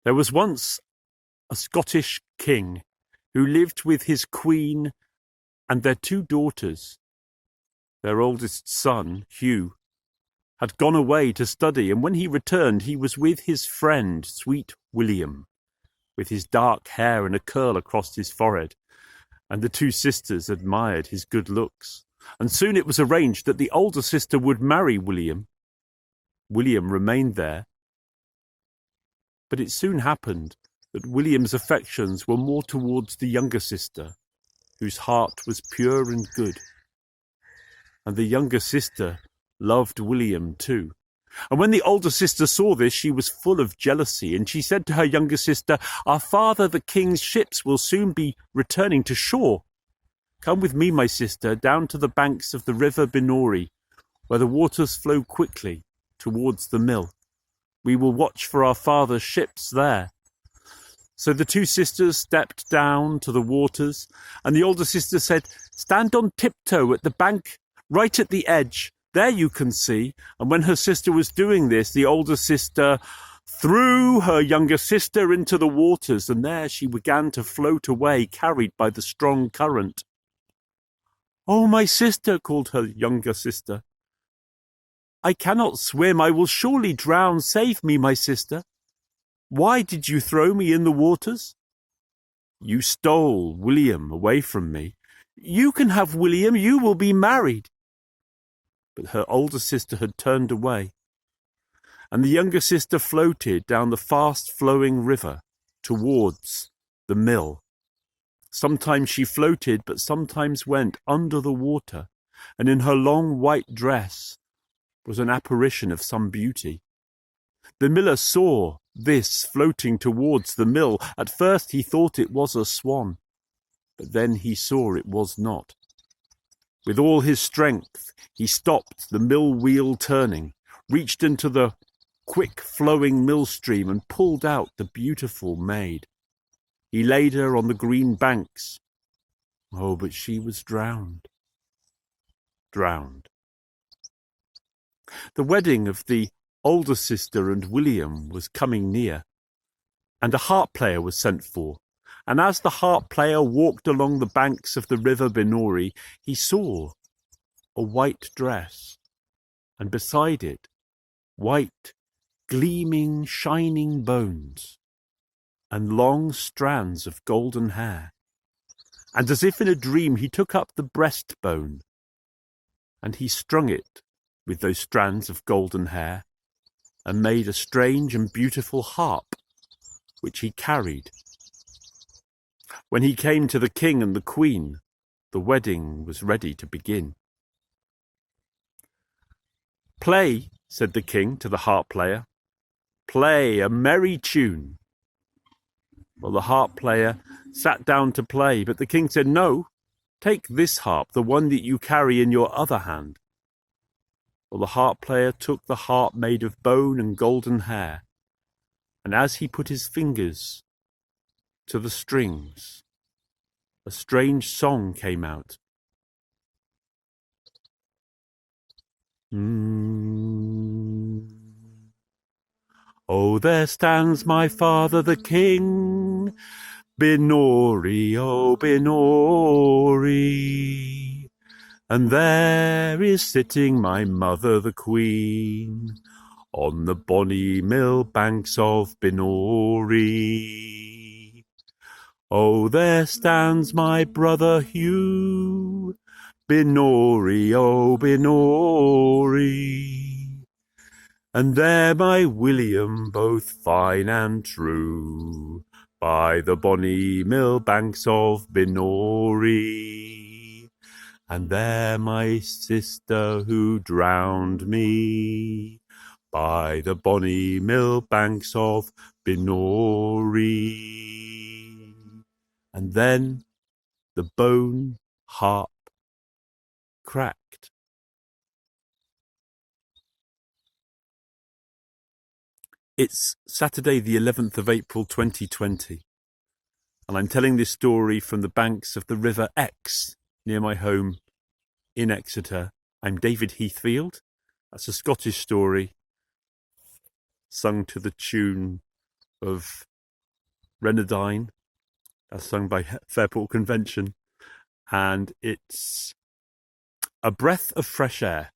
There was once a Scottish king who lived with his queen and their 2 daughters. Their oldest son, Hugh, had gone away to study, and when he returned, he was with his friend, Sweet William, with his dark hair and a curl across his forehead, and the 2 sisters admired his good looks. And soon it was arranged that the older sister would marry William. William remained there, but it soon happened that William's affections were more towards the younger sister, whose heart was pure and good. And the younger sister loved William too. And when the older sister saw this, she was full of jealousy, and she said to her younger sister, "Our father, the king's ships, will soon be returning to shore. Come with me, my sister, down to the banks of the River Binnorie, where the waters flow quickly towards the mill. We will watch for our father's ships there." So the 2 sisters stepped down to the waters, and the older sister said, "Stand on tiptoe at the bank, right at the edge. There you can see." And when her sister was doing this, the older sister threw her younger sister into the waters, and there she began to float away, carried by the strong current. "Oh, my sister," called her younger sister. "I cannot swim. I will surely drown. Save me, my sister. Why did you throw me in the waters?" "You stole William away from me." "You can have William. You will be married." But her older sister had turned away, and the younger sister floated down the fast-flowing river towards the mill. Sometimes she floated, but sometimes went under the water, and in her long white dress was an apparition of some beauty. The miller saw this floating towards the mill. At first he thought it was a swan, but then he saw it was not. With all his strength, he stopped the mill wheel turning, reached into the quick-flowing mill stream, and pulled out the beautiful maid. He laid her on the green banks. Oh, but she was drowned. Drowned. The wedding of the older sister and William was coming near, and a harp player was sent for. And as the harp player walked along the banks of the River Binnorie, he saw a white dress, and beside it, white, gleaming, shining bones, and long strands of golden hair. And as if in a dream, he took up the breastbone, and he strung it with those strands of golden hair, and made a strange and beautiful harp, which he carried. When he came to the king and the queen, the wedding was ready to begin. "Play," said the king to the harp player. "Play a merry tune." Well, the harp player sat down to play, but the king said, "No, take this harp, the one that you carry in your other hand." Well, the harp player took the harp made of bone and golden hair, and as he put his fingers to the strings, a strange song came out. Oh, there stands my father the king, Binnorie, oh Binnorie. And there is sitting my mother the queen, on the bonny mill banks of Binnorie. Oh, there stands my brother Hugh, Binnorie, oh Binnorie. And there my William, both fine and true, by the bonny mill banks of Binnorie. And there my sister who drowned me, by the bonny mill banks of Binnorie. And then the bone harp cracked. It's Saturday the 11th of April 2020, and I'm telling this story from the banks of the River Exe, near my home in Exeter. I'm David Heathfield. That's a Scottish story sung to the tune of Renadine, as sung by Fairport Convention, and it's a breath of fresh air.